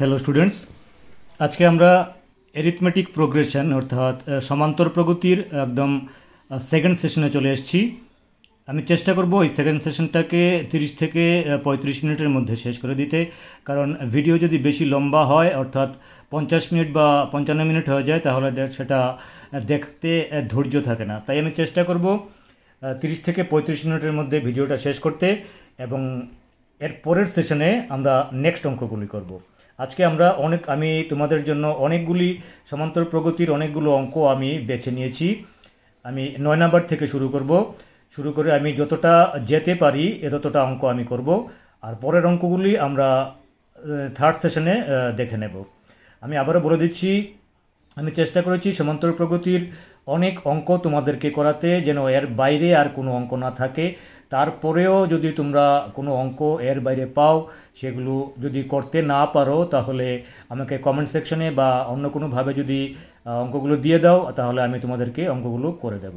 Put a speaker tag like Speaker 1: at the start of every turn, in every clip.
Speaker 1: Hello students, আজকে আমরা arithmetic progression অর্থাৎ সমান্তর প্রগতির একদম সেকেন্ড সেশনে চলে এসেছি। আমি চেষ্টা করব এই সেকেন্ড সেশনটাকে 30 থেকে 35 মিনিটের মধ্যে শেষ করে দিতে, কারণ ভিডিও যদি বেশি লম্বা হয় অর্থাৎ 50 মিনিট বা 55 মিনিট হয়ে যায় তাহলে সেটা দেখতে ধৈর্য থাকে না। তাই আমি চেষ্টা করব 30 থেকে 35 মিনিটের মধ্যে ভিডিওটা শেষ করতে, এবং এর পরের সেশনে আমরা নেক্সট অঙ্কগুলি করব। আজকে আমি তোমাদের জন্য অনেকগুলি সমান্তর প্রগতির অনেকগুলো অঙ্ক আমি বেছে নিয়েছি। আমি 9 নাম্বার থেকে শুরু করে আমি যতটা যেতে পারি ততটা অঙ্ক আমি করব, আর পরের অঙ্কগুলি আমরা থার্ড সেশনে দেখে নেব। আমি আবারও বলে দিচ্ছি, আমি চেষ্টা করেছি সমান্তর প্রগতির অনেক অঙ্ক তোমাদেরকে করাতে, যেন এর বাইরে আর কোনো অঙ্ক না থাকে। তারপরেও যদি তোমরা কোনো অঙ্ক এর বাইরে পাও, সেগুলো যদি করতে না পারো তাহলে আমাকে কমেন্ট সেকশনে বা অন্য কোনোভাবে যদি অঙ্কগুলো দিয়ে দাও, তাহলে আমি তোমাদেরকে অঙ্কগুলো করে দেব।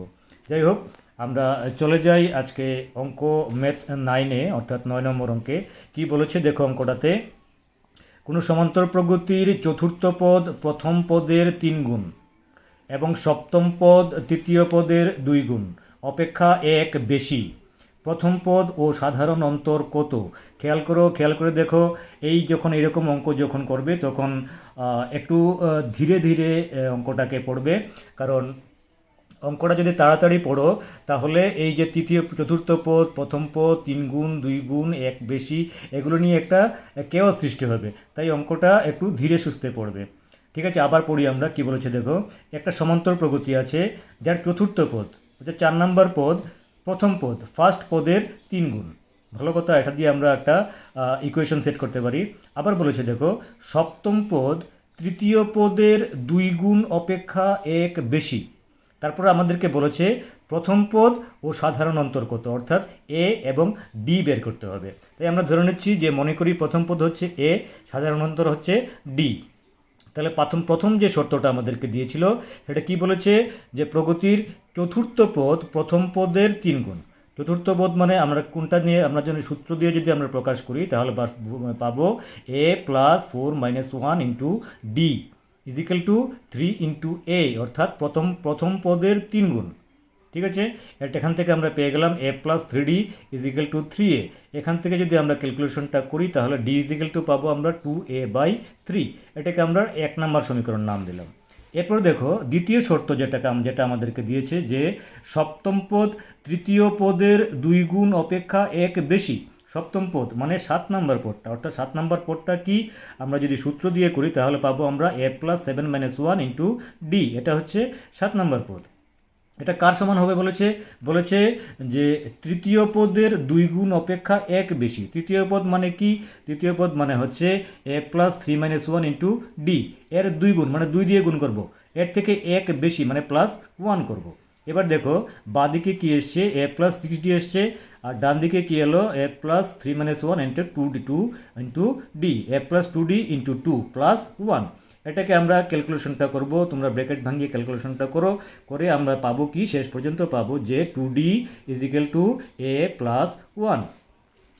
Speaker 1: যাই হোক, আমরা চলে যাই আজকে অঙ্ক ম্যাথ 9-এ, অর্থাৎ 9 নম্বর অঙ্কে। কি বলেছে দেখো অঙ্কটাতে, কোনো সমান্তর প্রগতির চতুর্থ পদ প্রথম পদের 3 গুণ এবং সপ্তম পদ তৃতীয় পদের 2 গুণ অপেক্ষা 1 বেশি, প্রথম পদ ও সাধারণ অন্তর কত? খেয়াল করে দেখো, এই যখন এরকম অঙ্ক যখন করবে তখন একটু ধীরে ধীরে অঙ্কটাকে পড়বে, কারণ অঙ্কটা যদি তাড়াতাড়ি পড়ো তাহলে এই যে তৃতীয় চতুর্থ পদ, প্রথম পদ, 3 গুণ, 2 গুণ, 1 বেশি, এগুলো নিয়ে একটা কেওয়াস সৃষ্টি হবে। তাই অঙ্কটা একটু ধীরে সুস্থে পড়বে। ঠিক আছে, আবার পড়ি আমরা। কি বলেছে দেখো, একটা সমান্তর প্রগতি আছে যার চতুর্থ পদ হচ্ছে 4 নম্বর পদ প্রথম পদ ফার্স্ট পদের 3 গুণ। ভালো কথা, এটা দিয়ে আমরা একটা ইকুয়েশন সেট করতে পারি। আবার বলেছে দেখো, সপ্তম পদ তৃতীয় পদের 2 গুণ অপেক্ষা 1 বেশি। তারপরে আমাদেরকে বলেছে প্রথম পদ ও সাধারণ অন্তর কত, অর্থাৎ এ এবং ডি বের করতে হবে। তাই আমরা ধরে নিচ্ছি যে, মনে করি প্রথম পদ হচ্ছে এ, সাধারণ অন্তর হচ্ছে ডি। তাহলে প্রথম যে শর্তটা আমাদেরকে দিয়েছিল সেটা কি বলেছে, যে প্রগতির চতুর্থ পদ প্রথম পদের 3 গুণ। চতুর্থ পদ মানে আমরা কোনটা নিয়ে, আমরা যদি সূত্র দিয়ে যদি আমরা প্রকাশ করি তাহলে পাবো a plus 4 minus 1 into D is equal to 3 into A, অর্থাৎ প্রথম পদের 3 গুণ। ঠিক আছে, এখান থেকে আমরা পেয়ে গেলাম a plus 3d is equal two 3a। এখান থেকে যদি আমরা ক্যালকুলেশনটা করি তাহলে d ইজিক্যাল টু পাবো আমরা 2a/3। এটাকে আমরা 1 নম্বর সমীকরণ নাম দিলাম। এরপর দেখো দ্বিতীয় শর্ত যেটা আমাদেরকে দিয়েছে, যে সপ্তম পদ তৃতীয় পদের 2 গুণ অপেক্ষা 1 বেশি। সপ্তম পদ মানে 7 নম্বর পদটা, অর্থাৎ 7 নম্বর পদটা কি, আমরা যদি সূত্র দিয়ে করি তাহলে পাবো আমরা a plus 7 minus 1 into D. এটা হচ্ছে 7 নম্বর পদ। এটা কার সমান হবে বলেছে যে তৃতীয় পদের 2 গুণ অপেক্ষা 1 বেশি। তৃতীয় পদ মানে কি, তৃতীয় পদ মানে হচ্ছে a plus 3 minus 1 into D. এর 2 গুণ মানে 2 দিয়ে গুণ করব, এর থেকে 1 বেশি মানে প্লাস 1 করব। এবার দেখো বাঁদিকে কি এসছে, a প্লাস 6d এসছে, আর ডান দিকে কি এলো, a plus 3 minus 1 into 2 into D, a plus 2d into 2 plus 1। এটাকে আমরা ক্যালকুলেশনটা করব, তোমরা ব্র্যাকেট ভাঙিয়ে ক্যালকুলেশনটা করে আমরা পাবো কি, শেষ পর্যন্ত পাবো যে 2d is equal two a plus 1।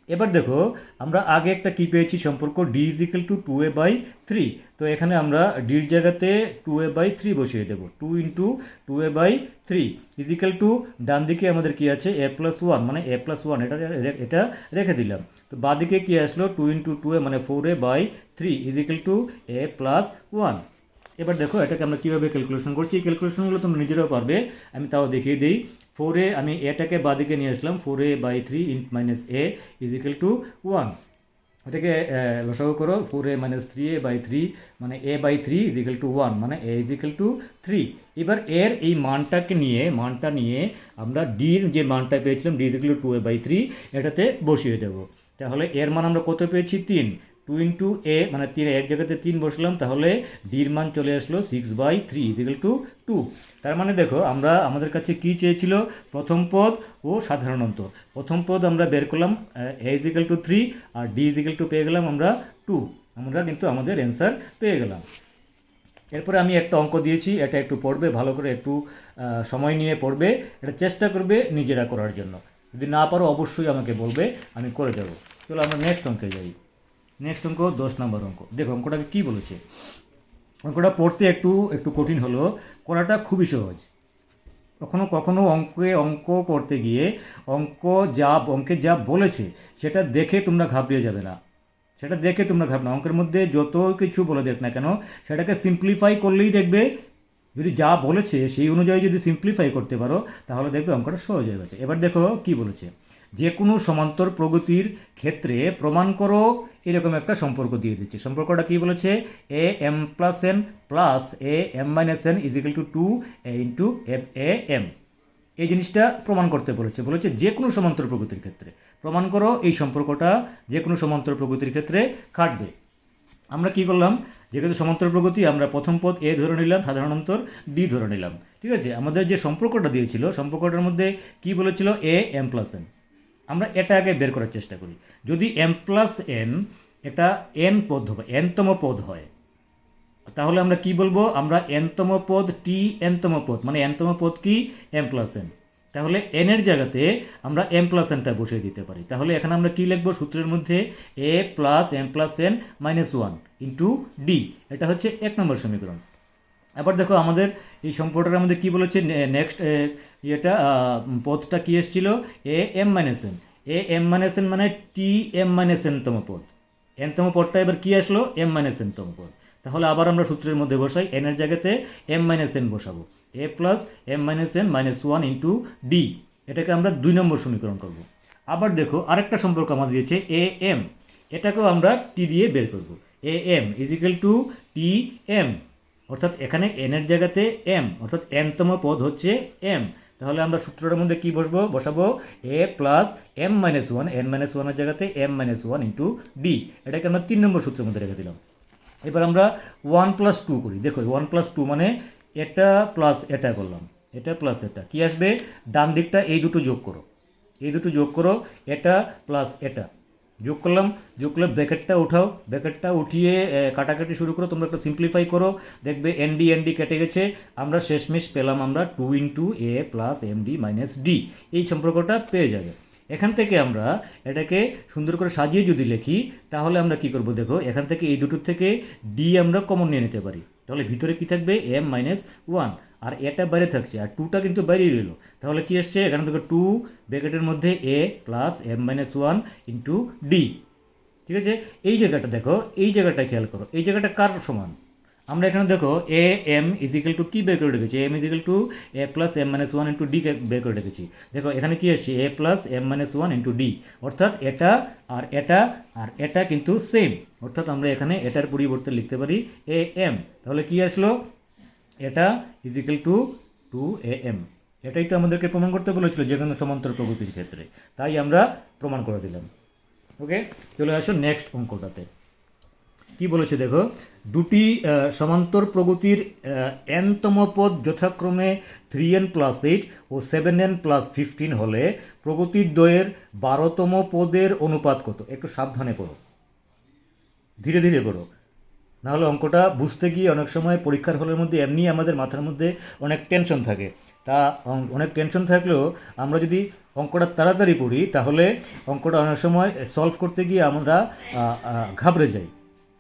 Speaker 1: এবার দেখো আমরা আগে একটা কি পেয়েছি সম্পর্ক, d ইজিক্যাল টু 2a/3। তো এখানে আমরা ডির জায়গাতে 2a/3 বসিয়ে দেবো, 2 ইন্টু 2a/3 ইজিক্যাল টু ডান দিকে আমাদের কি আছে a প্লাস 1 মানে a প্লাস 1, এটা রেখে দিলাম। তো বাঁ দিকে কি আসলো, 2 ইন্টু 2a মানে 4a/3 is equal two a plus 1। এবার দেখো এটাকে আমরা কীভাবে ক্যালকুলেশন করছি, এই ক্যালকুলেশনগুলো তোমরা নিজেরাও পারবে, আমি তাও দেখিয়ে দিই। 4a আমি এটাকে বাঁদিকে নিয়ে আসলাম, 4a/3 minus a is equal to 1। এটাকে লসাগু করো, 4a মাইনাস 3a/3 মানে a/3 ইজিক্যাল টু 1 মানে a ইজিক্যাল টু 3। এবার এর এই মানটা নিয়ে আমরা ডির যে মানটা পেয়েছিলাম d ইজিক্যাল টু 2a/3 এটাতে বসিয়ে দেবো। তাহলে এর মান আমরা কত পেয়েছি, 3। 2 ইন্টু এ মানে 3, এক জায়গাতে 3 বসলাম, তাহলে ডির মান চলে আসলো 6/3 ইজিক্যাল টু 2। তার মানে দেখো আমাদের কাছে কি চেয়েছিল, প্রথম পদ ও সাধারণ অন্তর। প্রথম পদ আমরা বের করলাম a ইজিক্যাল টু 3, আর d ইজিক্যাল টু পেয়ে গেলাম আমরা 2। আমরা কিন্তু আমাদের অ্যান্সার পেয়ে গেলাম। এরপরে আমি একটা অঙ্ক দিয়েছি, এটা একটু পড়বে ভালো করে, একটু সময় নিয়ে পড়বে, এটা চেষ্টা করবে নিজেরা করার জন্য। যদি না পারো অবশ্যই আমাকে বলবে, আমি করে দেবো। চলো আমরা নেক্সট অঙ্কে যাই। নেক্সট অঙ্ক 10 নম্বর অঙ্ক। দেখো অঙ্কটাকে কী বলেছে। অঙ্কটা পড়তে একটু একটু কঠিন হলো, করাটা খুবই সহজ। কখনো কখনো অঙ্ক করতে গিয়ে অঙ্কে যা বলেছে সেটা দেখে তোমরা ঘাবড়িয়ে যাবে না, সেটা দেখে তোমরা ঘাবড়ে না। অঙ্কের মধ্যে যত কিছু বলে দেখ না কেন, সেটাকে সিম্পলিফাই করলেই দেখবে, যদি যা বলেছে সেই অনুযায়ী যদি সিম্পলিফাই করতে পারো তাহলে দেখবে অঙ্কটা সহজ হয়ে গেছে। এবার দেখো কি বলেছে, যে কোনো সমান্তর প্রগতির ক্ষেত্রে প্রমাণ করো, এরকম একটা সম্পর্ক দিয়ে দিচ্ছে। সম্পর্কটা কি বলেছে, A M plus N plus A M minus N is equal to 2 A into F A M. এই জিনিসটা প্রমাণ করতে বলেছে যে কোনো সমান্তর প্রগতির ক্ষেত্রে প্রমাণ করো এই সম্পর্কটা যে কোনো সমান্তর প্রগতির ক্ষেত্রে খাটবে। আমরা কি করলাম, যেহেতু সমান্তর প্রগতি আমরা প্রথম পদ এ ধরে নিলাম, সাধারণ অন্তর ডি ধরে নিলাম। ঠিক আছে, আমাদের যে সম্পর্কটা দিয়েছিল সম্পর্কটার মধ্যে কি বলেছিল, এ এম প্লাস এন। আমরা এটা আগে বের করার চেষ্টা করি। যদি এম প্লাস এন এটা এন পদ হবে, এনতম পদ হয়, তাহলে আমরা কি বলবো, আমরা এনতম পদ টি এনতম পদ, মানে এনতম পদ কি এম প্লাস এন। তাহলে এনের জায়গাতে আমরা এম প্লাস এনটা বসিয়ে দিতে পারি। তাহলে এখানে আমরা কি লিখবো, সূত্রের মধ্যে A plus M plus N minus 1 into D. এটা হচ্ছে 1 নম্বর সমীকরণ। এবার দেখো আমাদের এই সম্পর্কটার মধ্যে কী বলেছে, নেক্সট পদটা কী এসেছিল, A M minus N. A M minus N মানে টি এম মাইনাস এনতম পদ। এনতম পদটা এবার কী আসলো, এম মাইনাস এনতম পদ। তাহলে আবার আমরা সূত্রের মধ্যে বসাই, এনের জায়গাতে এম মাইনাস এন বসাবো, A plus M minus N minus 1 into D. এটাকে আমরা 2 নম্বর সমীকরণ করব। আবার দেখো আরেকটা সম্পর্ক আমাদের দিয়েছে এ এম, এটাকেও আমরা টি দিয়ে বের করব। A M is equal to T M, অর্থাৎ এখানে এনের জায়গাতে এম, অর্থাৎ এনতম পদ হচ্ছে এম। তাহলে আমরা সূত্রটার মধ্যে কি বসাবো, A plus M minus 1, N minus 1-এর জায়গাতে এম মাইনাস 1 ইন্টু ডি। এটাকে আমরা 3 নম্বর সূত্রের মধ্যে রেখে দিলাম। এবার আমরা 1 প্লাস 2 করি। দেখো 1 প্লাস 2 মানে এটা প্লাস এটা করলাম, এটা প্লাস এটা, কি আসবে, ডান দিকটা এই দুটো যোগ করো, এই দুটো যোগ করো, এটা প্লাস এটা যোগ করলাম, যোগ করলে ব্র্যাকেটটা উঠাও, ব্র্যাকেটটা উঠিয়ে কাটাকাটি শুরু করো, তোমরা একটু সিম্পলিফাই করো, দেখবে এনডি এনডি কেটে গেছে, আমরা শেষমেশ পেলাম আমরা 2 into A plus M D minus D. এই সম্পর্কটা পেয়ে যাবে। এখান থেকে আমরা এটাকে সুন্দর করে সাজিয়ে যদি লিখি তাহলে আমরা কি করব, দেখো এখান থেকে এই দুটোর থেকে ডি আমরা কমন নিয়ে নিতে পারি। তাহলে ভিতরে কি থাকবে, এম মাইনাস 1, আর এটা বাইরে থাকছে, আর 2টা কিন্তু বাইরে রইল। তাহলে কি আসছে, এখানে থেকে 2 ব্র্যাকেটের মধ্যে A plus M minus 1 into D. ঠিক আছে, এই জায়গাটা দেখো, এই জায়গাটা খেয়াল করো, এই জায়গাটা কার সমান, আমরা এখানে দেখো A M is equal to কি বের করে রেখেছি, M is equal to A plus M minus 1 into D বের করে রেখেছি। দেখো এখানে কি আসছে, A plus M minus 1 into D, অর্থাৎ এটা আর এটা আর এটা কিন্তু সেম, অর্থাৎ আমরা এখানে এটার পরিবর্তে লিখতে পারি এ এম। তাহলে কি আসলো, এটা is equal to 2 A M. এটাই তো আমাদেরকে প্রমাণ করতে বলেছিল যে কোনো সমান্তর প্রগতির ক্ষেত্রে, তাই আমরা প্রমাণ করে দিলাম। ওকে, চলে আসো নেক্সট অঙ্কটাতে। কি বলেছে দেখো, দুটি সমান্তর প্রগতির এনতম পদ যথাক্রমে 3n প্লাস 8 ও 7n প্লাস 15 হলে প্রগতির দ্বয়ের 12তম পদের অনুপাত কত। একটু সাবধানে পড়ো, ধীরে ধীরে পড়ো, নাহলে অঙ্কটা বুঝতে গিয়ে অনেক সময় পরীক্ষার হলের মধ্যে এমনি আমাদের মাথার মধ্যে অনেক টেনশন থাকে। তা অনেক টেনশন থাকলেও আমরা যদি অঙ্কটা তাড়াতাড়ি পড়ি তাহলে অঙ্কটা অনেক সময় সলভ করতে গিয়ে আমরা ঘাবড়ে যাই।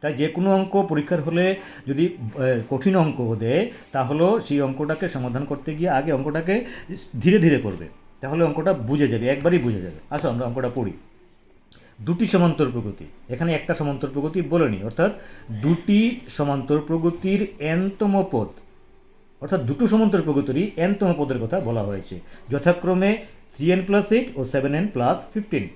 Speaker 1: তাই যে কোনো অঙ্ক পরীক্ষার হলে যদি কঠিন অঙ্ক দেয় তাহলেও সেই অঙ্কটাকে সমাধান করতে গিয়ে আগে অঙ্কটাকে ধীরে ধীরে করবে, তাহলে অঙ্কটা বুঝে যাবে, একবারই বুঝে যাবে। আসো আমরা অঙ্কটা পড়ি। দুটি সমান্তর প্রগতি, এখানে একটা সমান্তর প্রগতি বলেনি, অর্থাৎ দুটি সমান্তর প্রগতির এনতম পদ, অর্থাৎ দুটো সমান্তর প্রগতিরই এনতম পদের কথা বলা হয়েছে, যথাক্রমে 3n প্লাস 8 ও 7n প্লাস 15।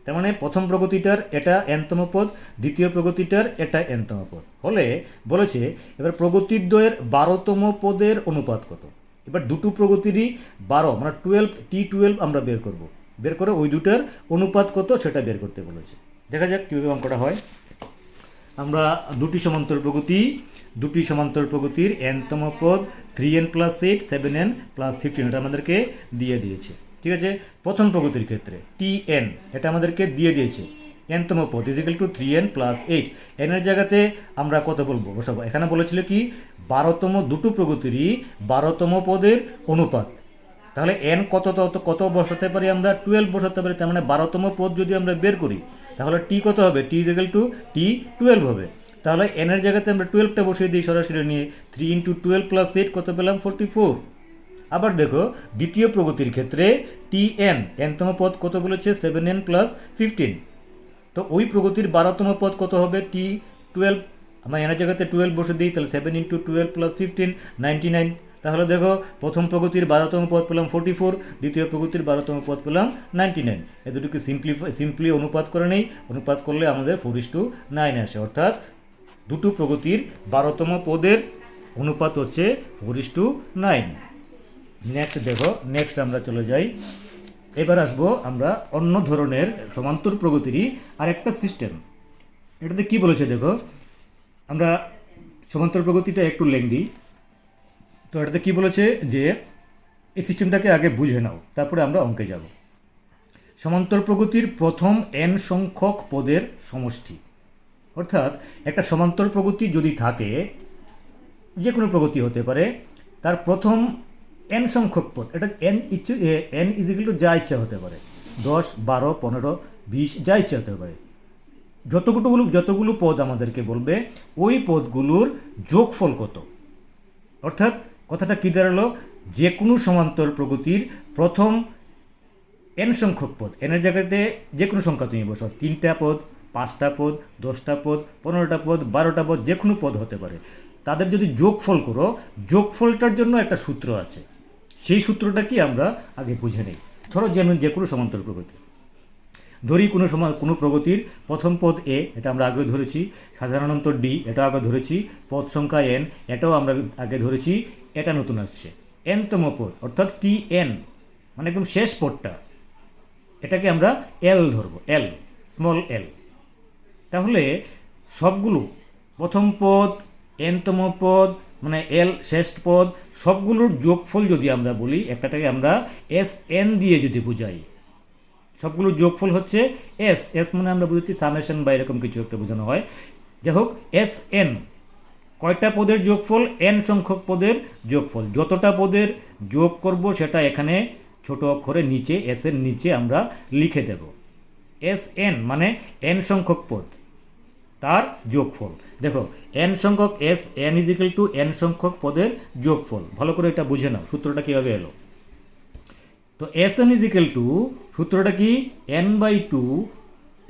Speaker 1: তার মানে প্রথম প্রগতিটার এটা এনতম পদ, দ্বিতীয় প্রগতিটার এটা এনতম পদ হলে বলেছে এবার প্রগতির দ্বয়ের 12তম পদের অনুপাত কত। এবার দুটো প্রগতিরই 12 মানে 12 T12 আমরা বের করব, বের করে ওই দুটার অনুপাত কত সেটা বের করতে বলেছে। দেখা যাক কীভাবে অঙ্কটা হয়। আমরা দুটি সমান্তর প্রগতির এনতম পদ 3n প্লাস 8 7n প্লাস 15 এটা আমাদেরকে দিয়ে দিয়েছে। ঠিক আছে, প্রথম প্রগতির ক্ষেত্রে Tn এটা আমাদেরকে দিয়ে দিয়েছে, এনতম পদ is equal two 3n plus 8। এনের জায়গাতে আমরা কত বসাবো, এখানে বলেছিল কি 12তম, দুটো প্রগতিরই 12তম পদের অনুপাত। তাহলে n কত বসাতে পারি আমরা, 12 বসাতে পারি। তার মানে 12তম পদ যদি আমরা বের করি তাহলে টি কত হবে, টি ইজ ইকুয়াল টু টি 12 হবে। তাহলে এনের জায়গাতে আমরা 12টা বসিয়ে দিই সরাসরি নিয়ে, 3 ইন্টু 12 প্লাস 8 কত পেলাম, 44। আবার দেখো দ্বিতীয় প্রগতির ক্ষেত্রে টি এন, এনতম পদ কত বলেছে, 7n প্লাস 15। তো ওই প্রগতির 12তম পদ কত হবে, টি 12, আমরা এনের জায়গাতে 12 বসে দিই, তাহলে 7 ইন্টু 12 প্লাস 15, 99। তাহলে দেখো প্রথম প্রগতির 12তম পদ পেলাম 44, দ্বিতীয় প্রগতির 12তম পদ পেলাম 99। এ দুটোকে সিম্পলি অনুপাত করে নেই, অনুপাত করলে আমাদের 4:9 আসে, অর্থাৎ দুটো প্রগতির 12তম পদের অনুপাত হচ্ছে 4:9। নেক্সট দেখো, নেক্সট আমরা চলে যাই, এবার আসবো আমরা অন্য ধরনের সমান্তর প্রগতিরই আরেকটা সিস্টেম। এটাতে কি বলেছে দেখো, আমরা সমান্তর প্রগতিটা একটু লেংদি, তো এটাতে কি বলেছে যে এই সিস্টেমটাকে আগে বুঝে নাও, তারপরে আমরা অঙ্কে যাব। সমান্তর প্রগতির প্রথম n সংখ্যক পদের সমষ্টি, অর্থাৎ একটা সমান্তর প্রগতি যদি থাকে, যে কোনো প্রগতি হতে পারে, তার প্রথম n সংখ্যক পদ, এটা n ইজ ইকুয়াল টু যা ইচ্ছা হতে পারে, 10, 12, 15, 20 যা ইচ্ছা হতে পারে। যতগুলো পদ আমাদেরকে বলবে ওই পদগুলোর যোগফল কত, অর্থাৎ কথাটা কী দাঁড়ালো, যে কোনো সমান্তর প্রগতির প্রথম n সংখ্যক পদ, এনের জায়গাতে যে কোনো সংখ্যা তুমি বসো, 3টা পদ, 5টা পদ, 10টা পদ, 15টা পদ, 12টা পদ, যে কোনো পদ হতে পারে, তাদের যদি যোগফল করো, যোগফলটার জন্য একটা সূত্র আছে, সেই সূত্রটা কি আমরা আগে বুঝে নিই। ধরো যেমন যে কোনো সমান্তর প্রগতি ধরি, কোনো প্রগতির প্রথম পদ এ, এটা আমরা আগে ধরেছি, সাধারণত ডি, এটা আগে ধরেছি, পদ সংখ্যা এন, এটাও আমরা আগে ধরেছি, এটা নতুন আসছে, এনতম পদ অর্থাৎ টি এন, মানে একদম শেষ পদটা, এটাকে আমরা এল ধরবো, এল, স্মল এল। তাহলে সবগুলো প্রথম পদ, এনতম পদ, মানে এল শেষ পদ, সবগুলোর যোগফল যদি আমরা বলি, একটাকে আমরা এস এন দিয়ে যদি বুঝাই, সবগুলোর যোগফল হচ্ছে এস, এস মানে আমরা বুঝেছি সামেশন বা এরকম কিছু একটা বোঝানো হয়। যাই হোক, এস এন কয়টা পদের যোগফল, এন সংখ্যক পদের যোগফল। যতটা পদের যোগ করব সেটা এখানে ছোট অক্ষরে নিচে, এস এর নিচে আমরা লিখে দেব। এস এন মানে এন সংখ্যক পদ, তার যোগফল। দেখো এন সংখ্যক, S N is equal two N সংখ্যক পদের যোগফল। ভালো করে এটা বুঝে নাও সূত্রটা কীভাবে এলো। তো S N is equal two, সূত্রটা কি, n/2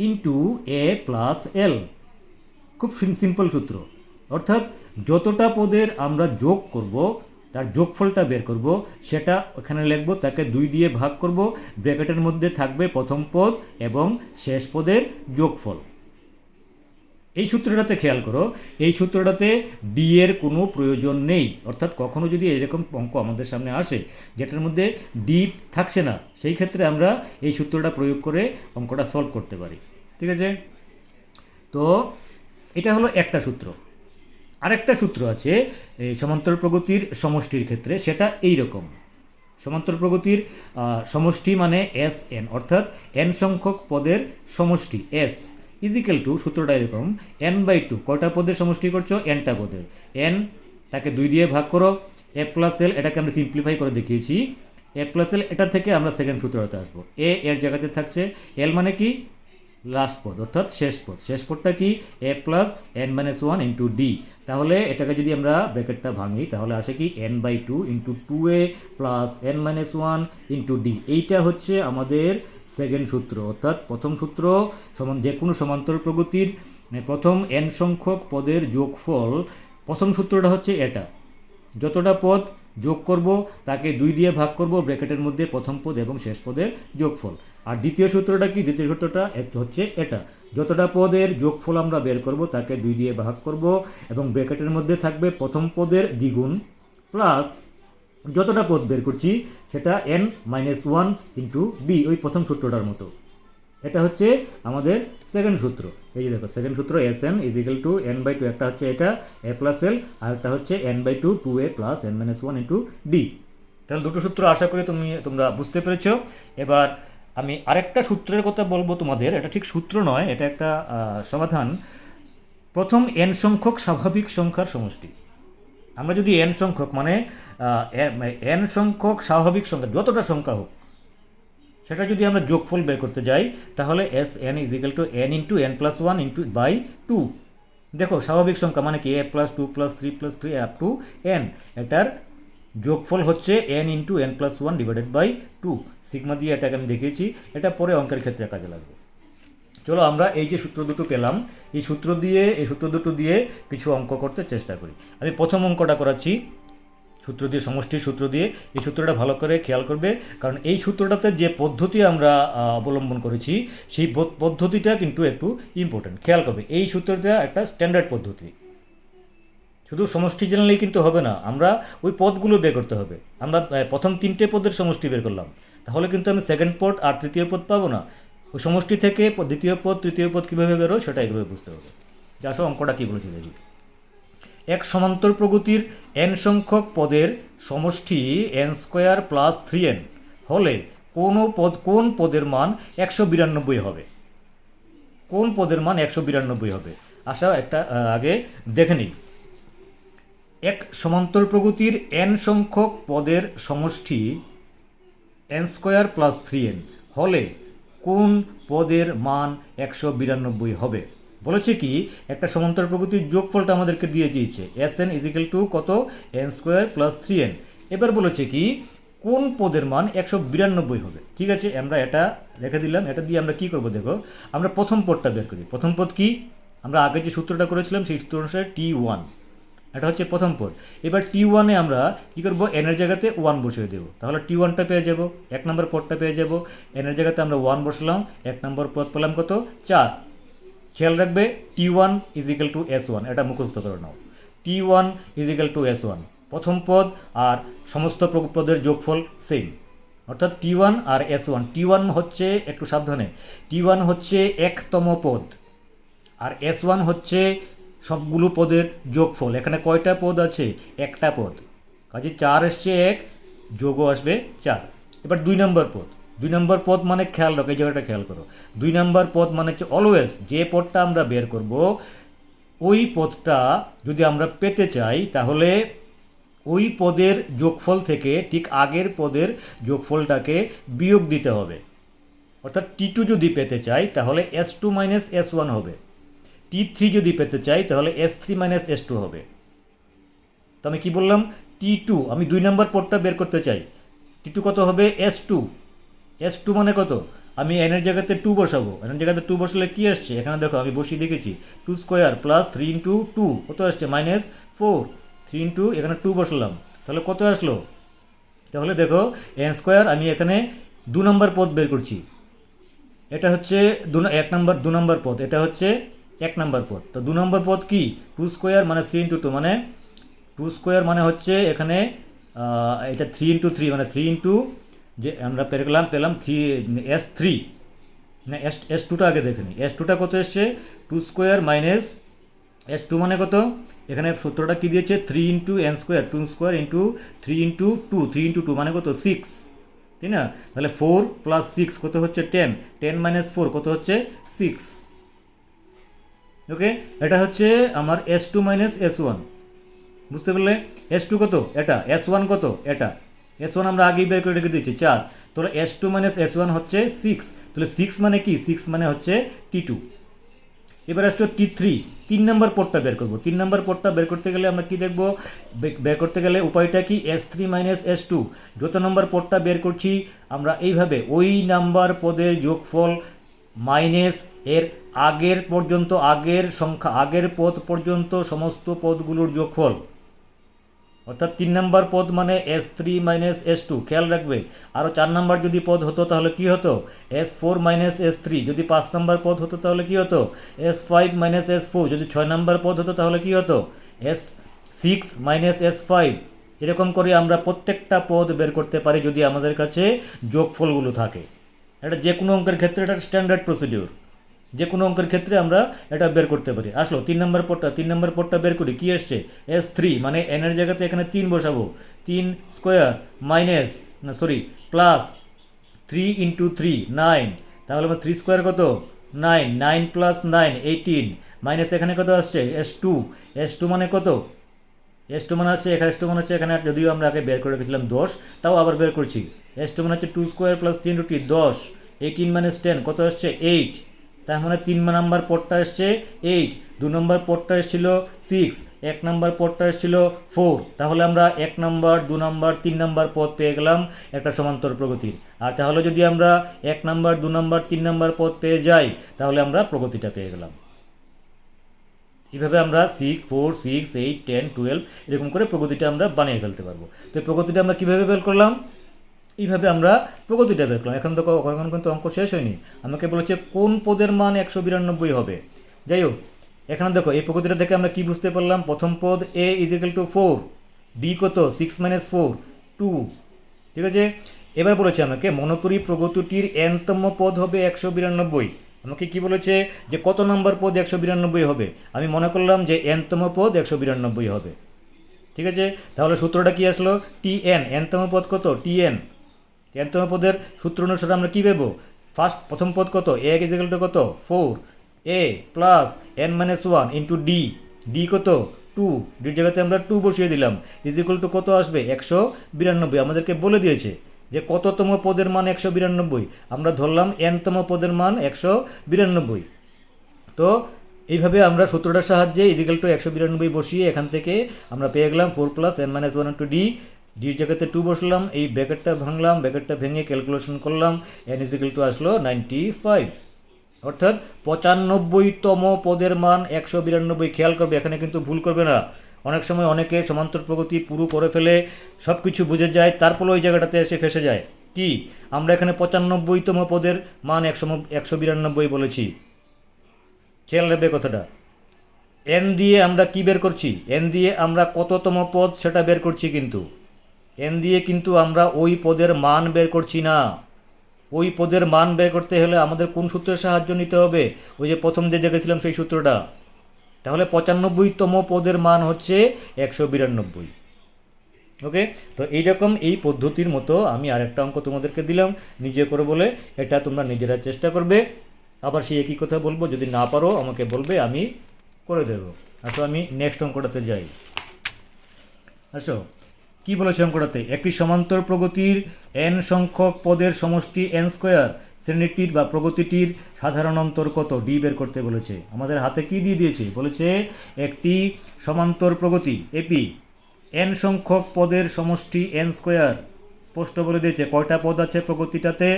Speaker 1: into A plus L. খুব সিম্পল সূত্র, অর্থাৎ যতটা পদের আমরা যোগ করব তার যোগফলটা বের করব, সেটা ওখানে লিখব, তাকে 2 দিয়ে ভাগ করব, ব্র্যাকেটের মধ্যে থাকবে প্রথম পদ এবং শেষ পদের যোগফল। এই সূত্রটাতে খেয়াল করো, এই সূত্রটাতে ডি এর কোনো প্রয়োজন নেই, অর্থাৎ কখনো যদি এরকম অঙ্ক আমাদের সামনে আসে যেটার মধ্যে ডি থাকছে না, সেই ক্ষেত্রে আমরা এই সূত্রটা প্রয়োগ করে অঙ্কটা সলভ করতে পারি। ঠিক আছে, তো এটা হলো একটা সূত্র। আরেকটা সূত্র আছে এই সমান্তর প্রগতির সমষ্টির ক্ষেত্রে, সেটা এই রকম। সমান্তর প্রগতির সমষ্টি মানে এস এন, অর্থাৎ এন সংখ্যক পদের সমষ্টি, এস ইজ ইকুয়াল টু, সূত্রটা এরকম, n/2, কয়টা পদের সমষ্টি করছো, nটা পদের, n তাকে 2 দিয়ে ভাগ করো, এ প্লাস এল, এটাকে আমরা সিম্পলিফাই করে দেখিয়েছি, এ প্লাস এল, এটা থেকে আমরা সেকেন্ড সূত্রটাতে আসবো, এ এর জায়গাতে থাকছে এল মানে কি, লাস্ট পদ অর্থাৎ শেষ পদ, শেষ পদটা কি, এ প্লাস n-1 ইন্টু ডি। তাহলে এটাকে যদি আমরা ব্র্যাকেটটা ভাঙি তাহলে আসে কি, n/2 into 2a plus n-1 into D. এইটা হচ্ছে আমাদের সেকেন্ড সূত্র, অর্থাৎ প্রথম সূত্র যে কোনো সমান্তর প্রগতির প্রথম n সংখ্যক পদের যোগফল, প্রথম সূত্রটা হচ্ছে এটা, যতটা পদ যোগ করব তাকে 2 দিয়ে ভাগ করব, ব্র্যাকেটের মধ্যে প্রথম পদ এবং শেষ পদের যোগফল। আর দ্বিতীয় সূত্রটা কি, দ্বিতীয় সূত্রটা হচ্ছে এটা, যতটা পদের যোগফল আমরা বের করব তাকে 2 দিয়ে ভাগ করব এবং ব্র্যাকেটের মধ্যে থাকবে প্রথম পদের দ্বিগুণ প্লাস যতটা পদ বের করছি সেটা n-1 ইন্টু ডি, ওই প্রথম সূত্রটার মতো। এটা হচ্ছে আমাদের সেকেন্ড সূত্র। এই যে দেখো সেকেন্ড সূত্র, S N is equal two n/2, একটা হচ্ছে এটা এ প্লাস এল, আর একটা হচ্ছে n/2 2a plus n-1 into D. তাহলে দুটো সূত্র আশা করি তোমরা বুঝতে পেরেছ। এবার আমি আরেকটা সূত্রের কথা বলবো তোমাদের, এটা ঠিক সূত্র নয়, এটা একটা সমাধান। প্রথম n সংখ্যক স্বাভাবিক সংখ্যার সমষ্টি, আমরা যদি n সংখ্যক মানে n সংখ্যক স্বাভাবিক সংখ্যা, যতটা সংখ্যা হোক, সেটা যদি আমরা যোগফল বের করতে যাই তাহলে S N is equal to N into N plus one into by two. দেখো স্বাভাবিক সংখ্যা মানে কি এ plus two plus three plus three up to N, এটার যোগফল হচ্ছে N into N plus one divided by two. Sigma দিয়ে এটাকে আমি দেখিয়েছি, এটা পরে অঙ্কের ক্ষেত্রে কাজে লাগবে। চলো আমরা এই যে সূত্র দুটো পেলাম, এই সূত্র দুটো দিয়ে কিছু অঙ্ক করতে চেষ্টা করি। আমি প্রথম অঙ্কটা করাচ্ছি সূত্র দিয়ে, সমষ্টির সূত্র দিয়ে। এই সূত্রটা ভালো করে খেয়াল করবে, কারণ এই সূত্রটাতে যে পদ্ধতি আমরা অবলম্বন করেছি সেই পদ্ধতিটা কিন্তু একটু ইম্পর্টেন্ট। খেয়াল করবে এই সূত্রটা একটা স্ট্যান্ডার্ড পদ্ধতি, শুধু সমষ্টি জানলেই কিন্তু হবে না, আমরা ওই পদগুলো বের করতে হবে। আমরা প্রথম 3টে পদের সমষ্টি বের করলাম, তাহলে কিন্তু আমি সেকেন্ড পদ আর তৃতীয় পদ পাবো না। ওই সমষ্টি থেকে দ্বিতীয় পদ তৃতীয় পদ কীভাবে বেরো সেটা এভাবে বুঝতে হবে। যে আসলে অঙ্কটা কী বলেছি দেখি। এক সমান্তর প্রগতির n সংখ্যক পদের সমষ্টি n স্কোয়ার প্লাস 3n হলে কোন পদের মান 192 হবে? কোন পদের মান 192 হবে? আশা একটা আগে দেখে নিই। এক সমান্তর প্রগতির n সংখ্যক পদের সমষ্টি n স্কোয়ার প্লাস 3n হলে কোন পদের মান 192 হবে? বলেছে কি একটা সমান্তর প্রগতির যোগফলটা আমাদেরকে দিয়ে দিয়েছে S N is equal two কত, এন স্কোয়ার প্লাস 3n। এবার বলেছে কি কোন পদের মান 192 হবে। ঠিক আছে, আমরা এটা রেখে দিলাম। এটা দিয়ে আমরা কি করব দেখো, আমরা প্রথম পদটা বের করি। প্রথম পদ কি, আমরা আগে যে সূত্রটা করেছিলাম সেই সূত্র অনুসারে T1, এটা হচ্ছে প্রথম পদ। এবার T1-এ আমরা কী করবো, এনের জায়গাতে 1 বসিয়ে দেবো, তাহলে T1টা পেয়ে যাব, 1 নম্বর পদটা পেয়ে যাব। এনের জায়গাতে আমরা 1 বসলাম, 1 নম্বর পদ পেলাম কত, 4। খেয়াল রাখবে T1 is equal two S1, এটা মুখস্থ করে নাও। T1 is equal two S1, প্রথম পদ আর সমস্ত পদের যোগফল সেম, অর্থাৎ T1 আর S1। T1 হচ্ছে, একটু সাবধানে, T1 হচ্ছে 1তম পদ আর S1 হচ্ছে সবগুলো পদের যোগফল। এখানে কয়টা পদ আছে, একটা পদ, কাজে 4 এসছে 1, যোগও আসবে 4। এবার 2 নম্বর পদ। 2 নম্বর পদ মানে খেয়াল রাখো, এই জায়গাটা খেয়াল করো। 2 নম্বর পদ মানে হচ্ছে অলওয়েজ যে পদটা আমরা বের করব ওই পদটা যদি আমরা পেতে চাই তাহলে ওই পদের যোগফল থেকে ঠিক আগের পদের যোগফলটাকে বিয়োগ দিতে হবে। অর্থাৎ T2 যদি পেতে চাই তাহলে S2 মাইনাস S1 হবে, T3 যদি পেতে চাই তাহলে S3 মাইনাস S2 হবে। তো আমি কি বললাম, T2 আমি 2 নম্বর পদটা বের করতে চাই, T2 কত হবে, S2। S2 মানে কত, আমি এনের জায়গাতে 2 বসাবো, এনের জায়গাতে 2 বসলে কি আসছে, এখানে দেখো আমি বসিয়ে দেখেছি 2 স্কোয়ার প্লাস 3 ইন্টু 2 কত আসছে, মাইনাস 4। 3 ইন্টু এখানে 2 বসলাম, তাহলে কত আসলো, তাহলে দেখো এন স্কোয়ার আমি এখানে 2 নম্বর পদ বের করছি, এটা হচ্ছে 2 নম্বর পদ, এটা হচ্ছে 1 নম্বর পদ। তো 2 নম্বর পদ কি, 2 স্কোয়ার মানে 3 ইন্টু 2 মানে 2 স্কোয়ার মানে হচ্ছে এখানে এটা 3 ইন্টু 3 মানে 3 ইন্টু যে আমরা পেলাম 3 S3 না S2টা আগে দেখে নিই। S2টা কত এসছে, 2 স্কোয়ার মাইনাস S2 মানে কত, এখানে সূত্রটা কি দিয়েছে 3 into N square, 2 square into 3 into 2, 3 into 2 মানে কত 6, ঠিক না? তাহলে 4 প্লাস 6 কত হচ্ছে 10, 10 মাইনাস 4 কত হচ্ছে 6। ওকে, এটা হচ্ছে আমার S2 মাইনাস S1, বুঝতে পারলে? S2 কত, এটা, S1 কত, এটা। S1 আমরা আগেই বের করে রেখে দিয়েছি 4, তাহলে S2 মাইনাস S1 হচ্ছে 6, তাহলে 6 মানে কি, 6 মানে হচ্ছে T2। এবার আসছে T3, 3 নম্বর পদটা বের করবো। 3 নম্বর পদটা বের করতে গেলে আমরা কি দেখব, বের করতে গেলে উপায়টা কি, S3 মাইনাস S2, যত নম্বর পদটা বের করছি আমরা এইভাবে ওই নাম্বার পদের যোগফল মাইনাস এর আগের পর্যন্ত, আগের সংখ্যা, আগের পদ পর্যন্ত সমস্ত পদগুলোর যোগফল, অর্থাৎ 3 নম্বর পদ মানে S3 মাইনাস S2। খেয়াল রাখবে আরও 4 নম্বর যদি পদ হতো তাহলে কি হতো, S4 মাইনাস S3। যদি 5 নম্বর পদ হতো তাহলে কি হতো, S5 মাইনাস S4। যদি 6 নম্বর পদ হতো তাহলে কি হতো, S6 মাইনাস S5। এরকম করে আমরা প্রত্যেকটা পদ বের করতে পারি যদি আমাদের কাছে যোগফলগুলো থাকে। এটা যে কোনো অঙ্কের ক্ষেত্রে এটা স্ট্যান্ডার্ড প্রসিডিওর, যে কোনো অঙ্কের ক্ষেত্রে আমরা এটা বের করতে পারি। আসলো 3 নম্বর পদটা বের করি, কি আসছে, S3 মানে এনের জায়গাতে এখানে 3 বসাবো, 3 স্কোয়ার মাইনাস প্লাস 3 ইন্টু 3 9, তাহলে আমার 3 স্কোয়ার কত 9, 9 প্লাস 9 18, মাইনাস এখানে কত আসছে S2 মানে কত এস টু মানে হচ্ছে এখানে যদিও আমরা আগে বের করে রেখেছিলাম 10, তাও আবার বের করছি। এস টু মানে হচ্ছে 2 স্কোয়ার প্লাস 3 রুটি 10, 18 মাইনাস 10 কত আসছে 8। তার মানে 3 নম্বর পদটা এসছে 8, 2 নম্বর পদটা এসেছিল 6, 1 নম্বর পদটা এসেছিল 4। তাহলে আমরা 1 নম্বর 2 নম্বর 3 নম্বর পদ পেয়ে গেলাম একটা সমান্তর প্রগতির। আর তাহলে যদি আমরা 1 নম্বর 2 নম্বর 3 নম্বর পদ পেয়ে যাই তাহলে আমরা প্রগতিটা পেয়ে গেলাম। এইভাবে আমরা 6, 4, 6, 8, 10, 12 এরকম করে প্রগতিটা আমরা বানিয়ে ফেলতে পারবো। তো এই প্রগতিটা আমরা কীভাবে বের করলাম? এইভাবে আমরা প্রগতিটা বের করলাম। এখন কিন্তু অঙ্ক শেষ হয়নি, আমাকে বলেছে কোন পদের মান 192 হবে। যাই হোক, এখানে দেখো এই প্রগতিটা দেখে আমরা কি বুঝতে পারলাম? প্রথম পদ a = 4, b কত 6 - 4 2, ঠিক আছে। এবার বলেছে আমাকে মনে করি প্রগতিটির nতম পদ হবে 192। আমাকে কি বলেছে যে কত নম্বর পদ 192 হবে? আমি মনে করলাম যে nতম পদ 192 হবে, ঠিক আছে। তাহলে সূত্রটা কি আসলো? tn, nতম পদ কত tn। nতম পদের সূত্র অনুসারে আমরা কি পাবো? প্রথম পদ কত a = কত 4, a plus n - 1 into d, d কত 2, ডির জায়গাতে আমরা 2 বসিয়ে দিলাম, = কত আসবে 192। আমাদেরকে বলে দিয়েছে যে কততম পদের মান 192, আমরা ধরলাম nতম পদের মান 192। তো এইভাবে আমরা সূত্রটার সাহায্যে = 192 বসিয়ে এখান থেকে আমরা পেয়ে গেলাম 4 প্লাস n - 1 ইন্টু d, ডির জায়গাতে 2 বসলাম, এই ব্র্যাকেটটা ভাঙলাম, ব্র্যাকেটটা ভেঙে ক্যালকুলেশন করলাম, n = আসলো 95। অর্থাৎ 95তম পদের মান 192। খেয়াল করবে, এখানে কিন্তু ভুল করবে না। অনেক সময় অনেকে সমান্তর প্রগতি পুরো করে ফেলে, সব কিছু বুঝে যায়, তারপরে ওই জায়গাটাতে এসে ফেসে যায়। কি আমরা এখানে 95তম পদের মান 192 বলেছি, খেয়াল রাখবে কথাটা। এন দিয়ে আমরা কি বের করছি? এন দিয়ে আমরা কততম পদ সেটা বের করছি, কিন্তু এন দিয়ে কিন্তু আমরা ওই পদের মান বের করছি না। ওই পদের মান বের করতে হলে আমাদের কোন সূত্রের সাহায্য নিতে হবে? ওই যে প্রথম যে দেখেছিলাম সেই সূত্রটা। তাহলে 95তম পদের মান হচ্ছে 192। ওকে, তো এইরকম এই পদ্ধতির মতো আমি আরেকটা অঙ্ক তোমাদেরকে দিলাম, নিজে করে বলে এটা তোমরা নিজেরা চেষ্টা করবে। আবার সেই একই কথা বলবো, যদি না পারো আমাকে বলবে, আমি করে দেবো। আসো আমি নেক্সট অঙ্কটাতে যাই। আসো কি বলেছে অঙ্কটাতে? একটি সমান্তর প্রগতির n সংখ্যক পদের সমষ্টি n স্কোয়ার শ্রেণীটির বা প্রগতিটির সাধারণ অন্তর কত d বের করতে বলেছে। আমাদের হাতে কি দিয়ে দিয়েছে? বলেছে একটি সমান্তর প্রগতি এপি n সংখ্যক পদের সমষ্টি n স্কোয়ার। স্পষ্ট বলে দিয়েছে কয়টা পদ আছে প্রগতিটাতে,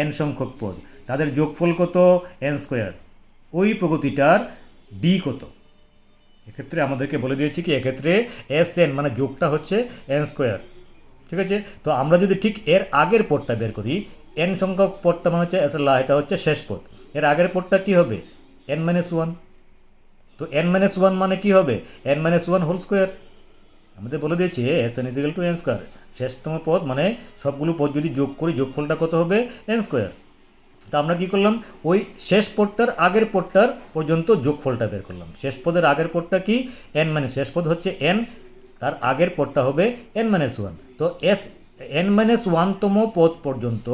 Speaker 1: n সংখ্যক পদ, তাদের যোগফল কত n স্কোয়ার। ওই প্রগতিটার d কত? এক্ষেত্রে আমাদেরকে বলে দিয়েছি কি, এক্ষেত্রে Sn মানে যোগটা হচ্ছে n স্কোয়ার, ঠিক আছে। তো আমরা যদি ঠিক এর আগের পদটা বের করি, n সংখ্যক পদটা মানে হচ্ছে এটা হচ্ছে শেষ পদ, এর আগের পদটা কি হবে n - 1। তো n - 1 মানে কি হবে? n - 1 whole square. আমাদের বলে দিয়েছে Sn = n স্কোয়ার, শেষতম পদ মানে সবগুলো পদ যদি যোগ করি যোগফলটা কত হবে n স্কোয়ার। তা আমরা কি করলাম? ওই শেষ পদটার আগের পদটার পর্যন্ত যোগফলটা বের করলাম। শেষ পদের আগের পদটা কি n, মানে শেষ পদ হচ্ছে n, তার আগের পদটা হবে n - 1। তো n - 1তম পদ পর্যন্ত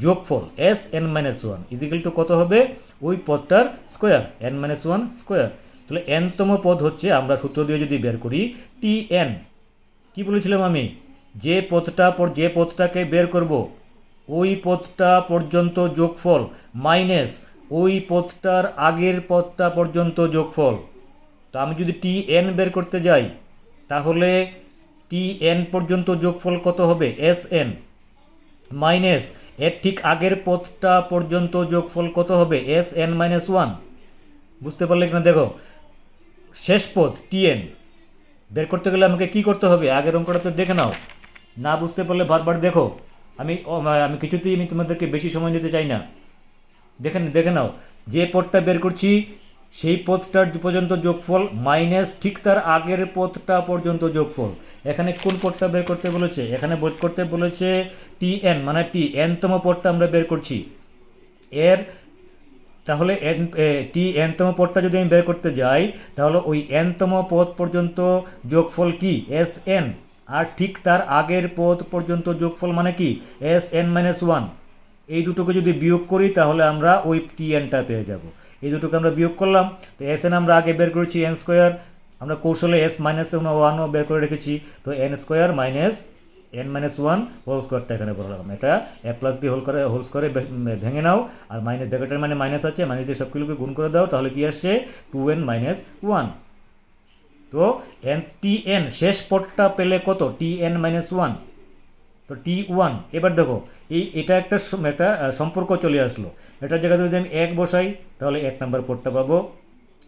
Speaker 1: যোগফল Sn - 1 = কত হবে? ওই পদটার স্কোয়ার n - 1 স্কোয়ার। তাহলে nতম পদ হচ্ছে, আমরা সূত্র দিয়ে যদি বের করি tn, কি বলেছিলাম আমি? যে পদটাকে বের করব ওই পদটা পর্যন্ত যোগফল মাইনাস ওই পদটার আগের পদটা পর্যন্ত যোগফল। তো আমি যদি tn বের করতে যাই তাহলে tn পর্যন্ত যোগফল কত হবে? Sn মাইনাস এর ঠিক আগের পদটা পর্যন্ত যোগফল কত হবে? Sn - 1। বুঝতে পারলে কিনা দেখো, শেষ পদ tn বের করতে গেলে আমাকে কি করতে হবে? আগের অঙ্কটাতে দেখে নাও, না বুঝতে পারলে বারবার দেখো। আমি কিছুতেই তোমাদেরকে বেশি সময় নিতে চাই না। দেখে নাও, যে পদটা বের করছি সেই পদটার পর্যন্ত যোগফল মাইনাস ঠিক তার আগের পদটা পর্যন্ত যোগফল। এখানে কোন পদটা বের করতে বলেছে? এখানে বের করতে বলেছে tn, মানে nতম পদটা আমরা বের করছি। এর তাহলে tnতম পদটা যদি আমি বের করতে যাই তাহলে ওই nতম পদ পর্যন্ত যোগফল কি Sn, আর ঠিক তার আগের পদ পর্যন্ত যোগফল মানে কি Sn - 1। এই দুটোকে যদি বিয়োগ করি তাহলে আমরা ওই tnটা পেয়ে যাব। এই দুটোকে আমরা বিয়োগ করলাম, তো Sn আমরা আগে বের করেছি n স্কোয়ার, আমরা কৌশলে এস মাইনাস ওয়ানও বের করে রেখেছি, তো N square minus N minus one whole স্কোয়ারটা এখানে বললাম। এটা এ প্লাস বি হোল স্কোয়ারে ভেঙে নাও, আর মাইনাস ব্র্যাকেটের মানে মাইনাস আছে, মাইনাস দিয়ে সবগুলোকে গুণ করে দাও, তাহলে কি আসছে 2n মাইনাস 1। তো এন টি এন শেষ পদটা পেলে কত, tn মাইনাস 1, তো t1। এবার দেখো এটা একটা সম্পর্ক চলে আসলো। এটার জায়গাতে যদি আমি 1 বসাই তাহলে 1 নম্বর পদটা পাবো,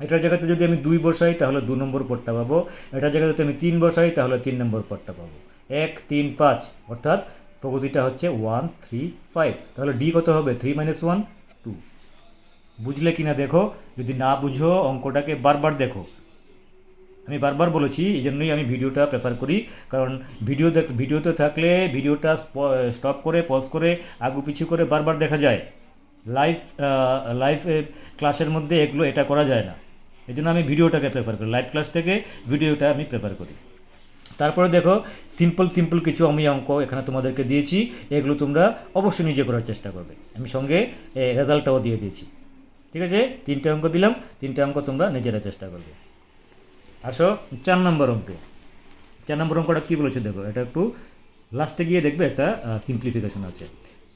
Speaker 1: এটার জায়গাতে যদি আমি 2 বসাই তাহলে 2 নম্বর পদটা পাবো, এটার জায়গাতে যদি আমি 3 বসাই তাহলে 3 নম্বর পদটা পাবো। 1 3 5, অর্থাৎ প্রগতিটা হচ্ছে 1 3 5। তাহলে ডি কত হবে, 3 মাইনাস 1 2। বুঝলে কিনা দেখো, যদি না বুঝো অঙ্কটাকে বারবার দেখো। আমি বারবার বলেছি, এই জন্যই আমি ভিডিওটা প্রেফার করি, কারণ ভিডিওতে থাকলে ভিডিওটা স্টপ করে পজ করে আগু পিছু করে বারবার দেখা যায়। লাইভ ক্লাসের মধ্যে এটা করা যায় না, এই জন্য আমি ভিডিওটাকে প্রেফার করি, লাইভ ক্লাস থেকে ভিডিওটা আমি প্রেফার করি। তারপরে দেখো সিম্পল কিছু আমি অঙ্ক এখানে তোমাদেরকে দিয়েছি, এগুলো তোমরা অবশ্যই নিজে করার চেষ্টা করবে। আমি সঙ্গে রেজাল্টটাও দিয়ে দিয়েছি, ঠিক আছে? 3টে অঙ্ক দিলাম, 3টে অঙ্ক তোমরা নিজেরা চেষ্টা করবে। আসো 4 নম্বর অঙ্কে। 4 নম্বর অঙ্কটা কী বলেছে দেখো, এটা একটু লাস্টে গিয়ে দেখবে একটা সিম্পলিফিকেশন আছে।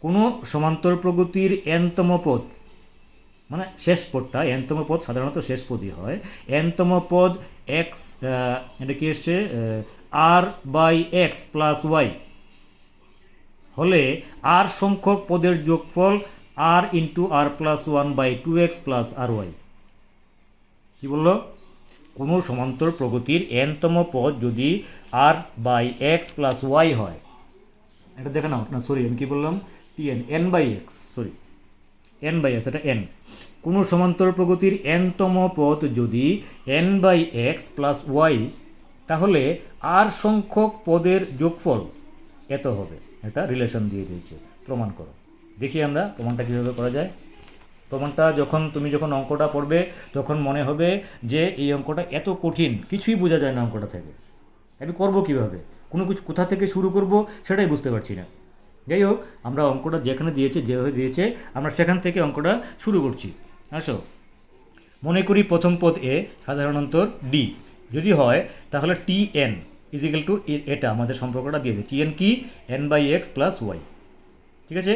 Speaker 1: কোনো সমান্তর প্রগতির nতম পদ, মানে শেষ পদটা, nতম পদ সাধারণত শেষ পদই হয়, nতম পদ এক্স, এটা কি এসছে R by X plus Y হলে আর সংখ্যক পদের যোগফল R into R plus 1/2x plus R Y. কী বললো? কোনো সমান্তর প্রগতির nতম পদ যদি R by X plus Y হয়, এটা দেখে নাও না, সরি আমি কী বললাম, TN N by X, sorry N by X, এটা এন। কোনো সমান্তর প্রগতির nতম পদ যদি n by X plus Y, তাহলে আর সংখ্যক পদের যোগফল এত হবে। এটা রিলেশন দিয়ে দিয়েছে, প্রমাণ করো। দেখি আমরা প্রমাণটা কীভাবে করা যায়। প্রমাণটা তুমি যখন অঙ্কটা পড়বে তখন মনে হবে যে এই অঙ্কটা এত কঠিন, কিছুই বোঝা যায় না অঙ্কটা থেকে, আমি করবো কীভাবে, কোনো কিছু কোথা থেকে শুরু করব সেটাই বুঝতে পারছি না। যাই হোক, আমরা অঙ্কটা যেখানে দিয়েছে, যেভাবে দিয়েছে, আমরা সেখান থেকে অঙ্কটা শুরু করছি। আসো, মনে করি প্রথম পদ এ সাধারণত ডি যদি হয়, তাহলে টি এন ইজিক্যাল টু এটা আমাদের সম্পর্কটা দিয়ে দেয়। টি এন কি, N by X plus Y, ঠিক আছে?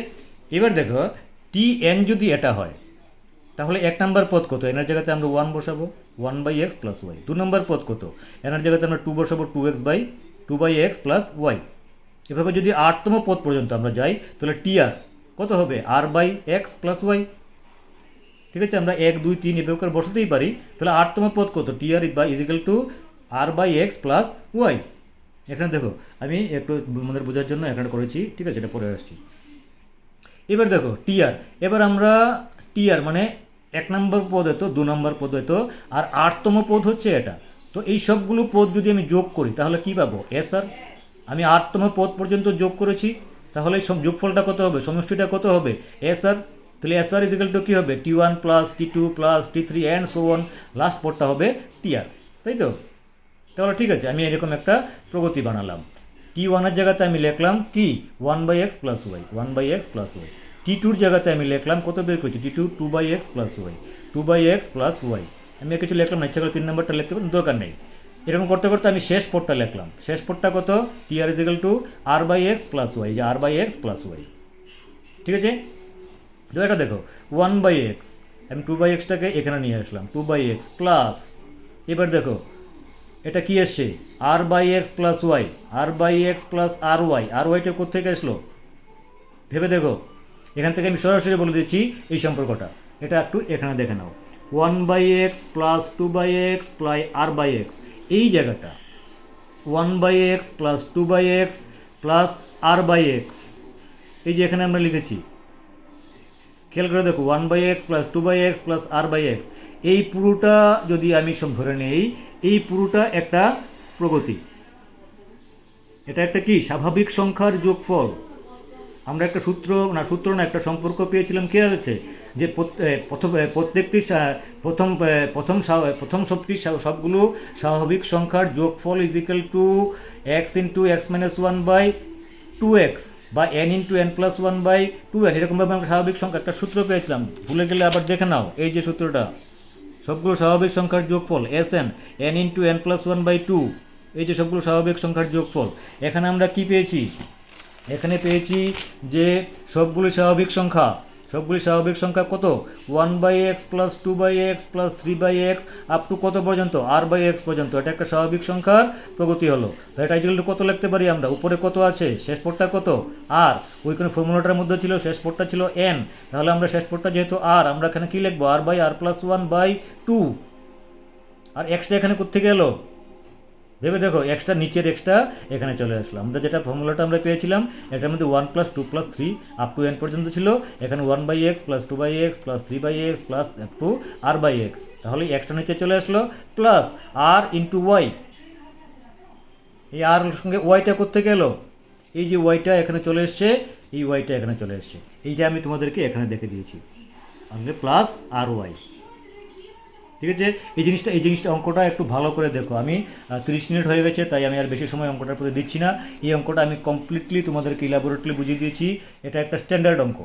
Speaker 1: এবার দেখো টি এন যদি এটা হয়, তাহলে 1 নম্বর পদ কত, এনার জায়গাতে আমরা 1 বসাবো, 1/x প্লাস ওয়াই। 2 নম্বর পদ কত, এনার জায়গাতে আমরা 2 বসাবো, 2x প্লাস ওয়াই। এভাবে যদি 8তম পদ পর্যন্ত আমরা যাই, তাহলে টি আর কত হবে, r/x প্লাস ওয়াই, ঠিক আছে? আমরা 1 2 3 এভাবে করে বসাতেই পারি। তাহলে 8তম পদ কত, T R is equal to r/x plus Y. এখানে দেখো আমি একটু আমাদের বোঝার জন্য এখানে করেছি, ঠিক আছে? এটা পরে আসছি। এবার দেখো টি আর, এবার আমরা টি আর মানে 1 নম্বর পদ এত, 2 নম্বর পদ এত, আর 8তম পদ হচ্ছে এটা। তো এই সবগুলো পদ যদি আমি যোগ করি তাহলে কি পাবো, এস আর। আমি 8তম পদ পর্যন্ত যোগ করেছি, তাহলে যোগফলটা কত হবে, সমষ্টিটা কত হবে, এস আর। তাহলে এস আর ইজিক্যাল টু কী হবে, T one plus T two plus T three and so on, last পদটা হবে টি আর, তাই তো? তাহলে ঠিক আছে, আমি এরকম একটা প্রগতি বানালাম। টি1-এর জায়গাতে আমি লিখলাম কি, 1/x plus Y, 1/x plus Y. টি2-র জায়গাতে আমি লিখলাম কত বের করছি, T two 2/x plus Y, 2/x plus Y. আমি কিছু লিখলাম না, ইচ্ছা করে 3 নম্বরটা লিখতে পারি, দরকার নেই। এরকম করতে করতে আমি শেষ পদটা লিখলাম। শেষ পদটা কত, T R is equal to r/x plus Y, যে r/x প্লাস ওয়াই, ঠিক আছে? তো এটা দেখো 1/x, আমি 2/xটাকে এখানে নিয়ে আসলাম, 2/x প্লাস, এবার দেখো এটা কি এসছে, r/x plus Y, r/x plus R Y. আর ওয়াইটা কোথেকে আসলো ভেবে দেখো, এখান থেকে আমি সরাসরি বলে দিচ্ছি এই সম্পর্কটা। এটা একটু এখানে দেখে নাও, 1/x plus 2/x plus r/x, এই জায়গাটা 1/x plus 2/x plus r/x, এই যে এখানে আমরা লিখেছি, খেয়াল করে দেখো 1/x plus 2/x plus r/x, এই পুরোটা যদি আমি ধরে নেই, এই পুরোটা একটা প্রগতি, এটা একটা কি, স্বাভাবিক সংখ্যার যোগফল। আমরা একটা সূত্র না একটা সম্পর্ক পেয়েছিলাম, খেয়াল আছে যে প্রত্যেকটি প্রথম সবগুলো স্বাভাবিক সংখ্যার যোগফল is equal to x into X minus 1/2x বা n into n plus 1/2n, এরকমভাবে আমরা স্বাভাবিক সংখ্যা একটা সূত্র পেয়েছিলাম। ভুলে গেলে আবার দেখে নাও, এই যে সূত্রটা, সবগুলো স্বাভাবিক সংখ্যার যোগফল Sn n into n plus 1/2, এই যে সবগুলো স্বাভাবিক সংখ্যার যোগফল। এখানে আমরা কি পেয়েছি? এখানে পেয়েছি যে সবগুলি স্বাভাবিক সংখ্যা কত? 1/x plus 2/x plus 3/x up to কত পর্যন্ত? r/x পর্যন্ত। এটা একটা স্বাভাবিক সংখ্যার প্রগতি হলো। তো এটা ইকুয়াল টু কত লিখতে পারি আমরা? উপরে কত আছে, শেষ পদটা কত? r। ওইখানে ফর্মুলাটার মধ্যে ছিল শেষ পদটা ছিল n, তাহলে আমরা শেষ পদটা যেহেতু r, আমরা এখানে কি লিখবো? r/r plus 1/2। আর এক্সটা এখানে কোত্থেকে এলো? ভেবে দেখো, এক্সটা নিচের এক্সটা এখানে চলে আসলো। আমাদের যেটা ফর্মুলাটা আমরা পেয়েছিলাম এটার মধ্যে 1 plus 2 plus 3 up to n পর্যন্ত ছিল, এখানে 1/x plus 2/x plus 3/x plus up to r/x। তাহলে এক্সটা নিচে চলে আসলো প্লাস r ইন্টু ওয়াই। এই আর সঙ্গে ওয়াইটা কোত্থেকে এলো? এই যে ওয়াইটা এখানে চলে এসছে, এই ওয়াইটা এখানে চলে এসছে, এই যে আমি তোমাদেরকে এখানে দেখে দিয়েছি, তাহলে প্লাস আর ওয়াই। ঠিক আছে, এই জিনিসটা অঙ্কটা একটু ভালো করে দেখো। আমি 30 মিনিট হয়ে গেছে, তাই আমি আর বেশি সময় অঙ্কটার প্রতি দিচ্ছি না। এই অঙ্কটা আমি কমপ্লিটলি তোমাদেরকে ইলাবোরেটলি বুঝিয়ে দিয়েছি। এটা একটা স্ট্যান্ডার্ড অঙ্ক,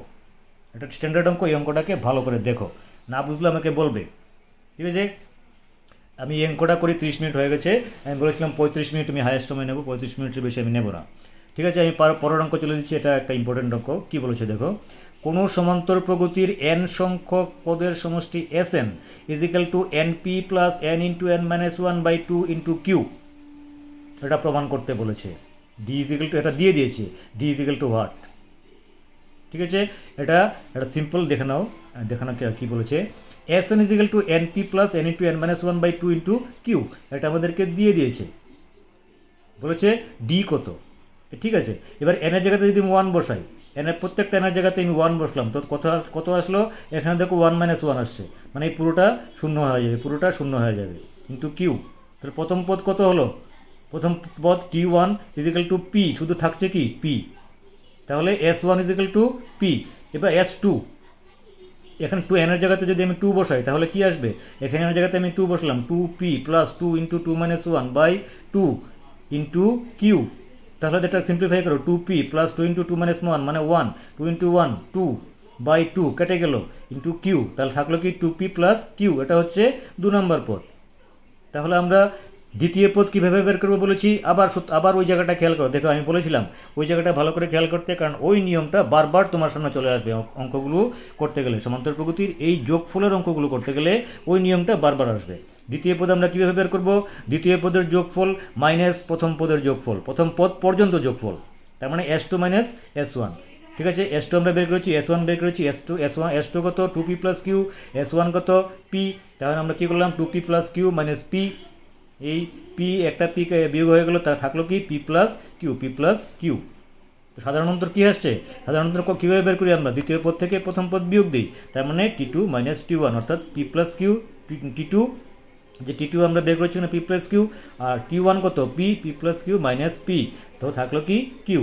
Speaker 1: এই অঙ্কটাকে ভালো করে দেখো, না বুঝলে আমাকে বলবে। ঠিক আছে, আমি এই অঙ্কটা করি 30 মিনিট হয়ে গেছে। আমি বলেছিলাম 35 মিনিট আমি হায়েস্ট সময় নেব, 35 মিনিটের বেশি আমি নেব না। ঠিক আছে, আমি পরের অঙ্ক চলে দিচ্ছি। এটা একটা ইম্পর্টেন্ট অঙ্ক। কী বলেছে দেখো, কোনো সমান্তর প্রগতির n সংখ্যক পদের সমষ্টি Sn is equal to np plus n into n minus 1/2 into Q. এটা প্রমাণ করতে বলেছে। ডি ইজ ইকাল টু, এটা দিয়ে দিয়েছে, D is equal to what. ঠিক আছে, এটা সিম্পল দেখে নাও কী বলেছে। Sn is equal to np plus n into n minus 1/2 into Q. এটা আমাদেরকে দিয়ে দিয়েছে, বলেছে ডি কত। ঠিক আছে, এবার এনের জায়গাতে যদি আমি 1 বসাই, এনের প্রত্যেকটা এনের জায়গাতে আমি 1 বসলাম, তো কত আসলো? এখানে দেখো 1 - 1 আসছে, মানে এই পুরোটা শূন্য হয়ে যাবে কিন্তু কিউ। তাহলে প্রথম পদ কত হলো? প্রথম পদ t1 is equal two P, শুধু থাকছে কি পি, তাহলে s1 is equal two P. এবার s2, এখানে 2 এনের জায়গাতে যদি আমি 2 বসাই তাহলে কি আসবে? এখানে এনের জায়গাতে আমি 2 বসলাম, 2p plus 2 into 2 - 1/2 into Q. তাহলে এটা সিম্পলিফাই করো, 2p প্লাস 2 ইন্টু 2 - 1 মানে 1, 2 ইন্টু 1 2/2 কেটে গেল ইন্টু কিউ। তাহলে থাকলো কি 2p প্লাস কিউ। এটা হচ্ছে 2 নম্বর পদ। তাহলে আমরা দ্বিতীয় পদ কীভাবে বের করবো বলেছি? আবার ওই জায়গাটা খেয়াল করো। দেখো, আমি বলেছিলাম ওই জায়গাটা ভালো করে খেয়াল করতে, কারণ ওই নিয়মটা বারবার তোমার সামনে চলে আসবে অঙ্কগুলো করতে গেলে। সমান্তর প্রগতির এই যোগফলের অঙ্কগুলো করতে গেলে ওই নিয়মটা বারবার আসবে। দ্বিতীয় পদ আমরা কীভাবে বের করবো? দ্বিতীয় পদের যোগফল মাইনাস প্রথম পদের যোগফল, প্রথম পদ পর্যন্ত যোগফল, তার মানে s2 মাইনাস s1। ঠিক আছে, s2 আমরা বের করেছি, s1 বের করেছি, s2 কত? 2p প্লাস কিউ, s1 কত? p। তাহলে আমরা কী করলাম? 2p plus Q minus p, এই p একটা p বিয়োগ হয়ে গেল, তা থাকলো কি p প্লাস কিউ। তো সাধারণ অন্তর কী আসছে? সাধারণ অন্তর কীভাবে বের করি আমরা? দ্বিতীয় পদ থেকে প্রথম পদ বিয়োগ দিই, তার মানে t2 মাইনাস t1 অর্থাৎ p প্লাস কিউ। t2 যে t2 আমরা বের করেছি না p প্লাস কিউ, আর t1 কত? p plus Q minus p, তো থাকলো কি কিউ।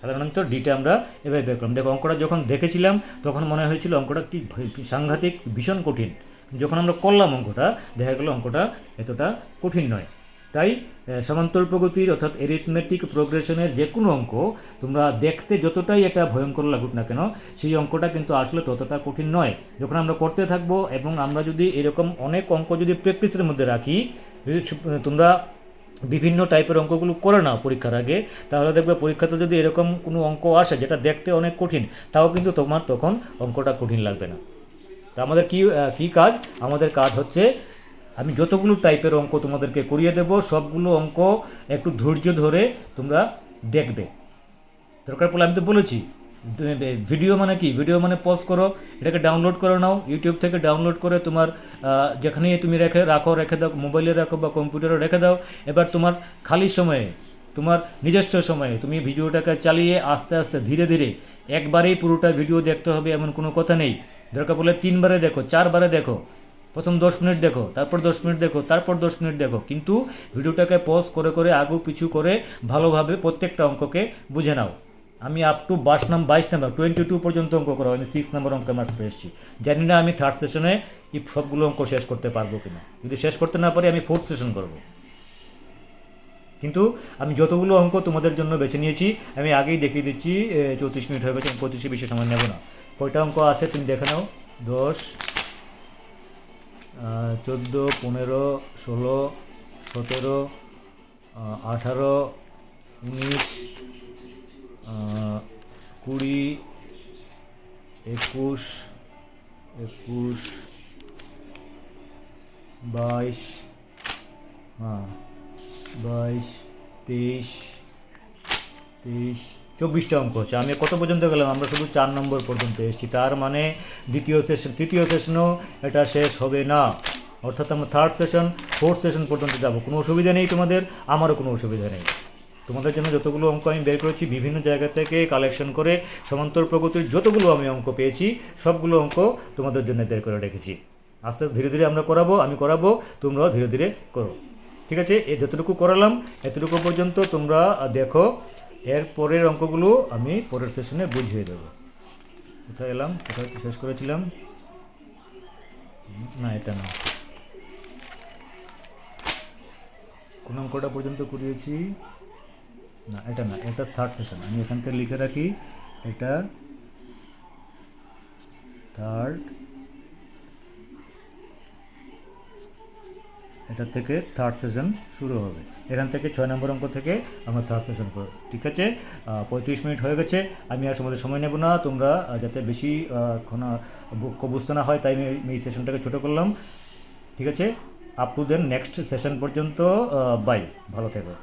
Speaker 1: সাধারণত ডিটা আমরা এভাবে বের করলাম। দেখো, অঙ্কটা যখন দেখেছিলাম তখন মনে হয়েছিল অঙ্কটা কি সাংঘাতিক, ভীষণ কঠিন। যখন আমরা করলাম অঙ্কটা, দেখা গেল অঙ্কটা এতটা কঠিন নয়। তাই সমান্তর প্রগতির অর্থাৎ এরিথমেটিক প্রোগ্রেশনের যে কোনো অঙ্ক তোমরা দেখতে যতটাই এটা ভয়ঙ্কর লাগুক না কেন, সেই অঙ্কটা কিন্তু আসলে ততটা কঠিন নয়। যখন আমরা করতে থাকবো এবং আমরা যদি এরকম অনেক অঙ্ক যদি প্র্যাকটিসের মধ্যে রাখি, যদি তোমরা বিভিন্ন টাইপের অঙ্কগুলো করে নাও পরীক্ষার আগে, তাহলে দেখবে পরীক্ষাতে যদি এরকম কোনো অঙ্ক আসে যেটা দেখতে অনেক কঠিন, তাও কিন্তু তোমার তখন অঙ্কটা কঠিন লাগবে না। তা আমাদের কি কাজ? আমাদের কাজ হচ্ছে আমি যতগুলো টাইপের অঙ্ক তোমাদেরকে করিয়ে দেব, সবগুলো অঙ্ক একটু ধৈর্য ধরে তোমরা দেখবে। দরকার পড়লে আমি তো বলেছি ভিডিও মানে কি, ভিডিও মানে পজ করো, এটাকে ডাউনলোড করে নাও, ইউটিউব থেকে ডাউনলোড করে তোমার যেখানেই তুমি রেখে দাও, মোবাইলে রাখো বা কম্পিউটারে রেখে দাও। এবার তোমার খালি সময়ে, তোমার নিজস্ব সময়ে তুমি ভিডিওটাকে চালিয়ে আস্তে আস্তে ধীরে ধীরে একবারেই পুরোটা ভিডিও দেখতে হবে এমন কোনো কথা নেই। দরকার পড়লে 3 বারে দেখো, 4 বারে দেখো, প্রথম 10 মিনিট দেখো, তারপর 10 মিনিট দেখো, তারপর 10 মিনিট দেখো, কিন্তু ভিডিওটাকে পজ করে করে আগু পিছু করে ভালোভাবে প্রত্যেকটা অঙ্ককে বুঝে নাও। আমি আপ টু 22 নাম্বার 22 পর্যন্ত অঙ্ক করা, আমি 6 নম্বর অঙ্কে মাত্র এসেছি। জানি না আমি 3rd সেশনে এই সবগুলো অঙ্ক শেষ করতে পারবো কিনা। যদি শেষ করতে না পারি আমি 4th সেশন করব। কিন্তু আমি যতগুলো অঙ্ক তোমাদের জন্য বেছে নিয়েছি আমি আগেই দেখিয়ে দিচ্ছি। 34 মিনিট হয়ে গেছে, আমি 25 বেশি সময় নেব না। কয়টা অঙ্ক আছে তুমি দেখে নাও। 10, 14, 15, 16, 17, 18, 19, 20, 21, 22, হ্যাঁ 22, 23, 24টা অঙ্ক হচ্ছে। আমি কত পর্যন্ত গেলাম? আমরা শুধু 4 নম্বর পর্যন্ত এসেছি। তার মানে তৃতীয় সেশনও এটা শেষ হবে না, অর্থাৎ আমরা থার্ড সেশন, ফোর্থ সেশন পর্যন্ত যাব। কোনো অসুবিধা নেই তোমাদের, আমারও কোনো অসুবিধা নেই। তোমাদের জন্য যতগুলো অঙ্ক আমি বের করেছি বিভিন্ন জায়গা থেকে কালেকশন করে, সমান্তর প্রগতির যতগুলো আমি অঙ্ক পেয়েছি সবগুলো অঙ্ক তোমাদের জন্য বের করে রেখেছি। আস্তে আস্তে ধীরে ধীরে আমি করাবো, তোমরাও ধীরে ধীরে করো। ঠিক আছে, এই যতটুকু করালাম এতটুকু পর্যন্ত তোমরা দেখো। এর পরের অঙ্কগুলো আমি পরের সেশনে বুঝিয়ে দেবো। কোথায় এলাম, কোথায় শেষ করেছিলাম? না, এটা না। কোন অঙ্কটা পর্যন্ত করিয়েছি? না, এটা না, এটা থার্ড সেশন। আমি এখান থেকে লিখে রাখি, এটা থার্ড, এটা থেকে থার্ড সেশন শুরু হবে। এখান থেকে 6 নম্বর অঙ্ক থেকে আমরা থার্ড সেশন করব। ঠিক আছে, 35 মিনিট হয়ে গেছে। আমি আর সময় নেব না। তোমরা যাতে বেশি বুঝতে না হয় তাই আমি এই সেশনটাকে ছোটো করলাম। ঠিক আছে, up to then next session পর্যন্ত বাই, ভালো থেকো।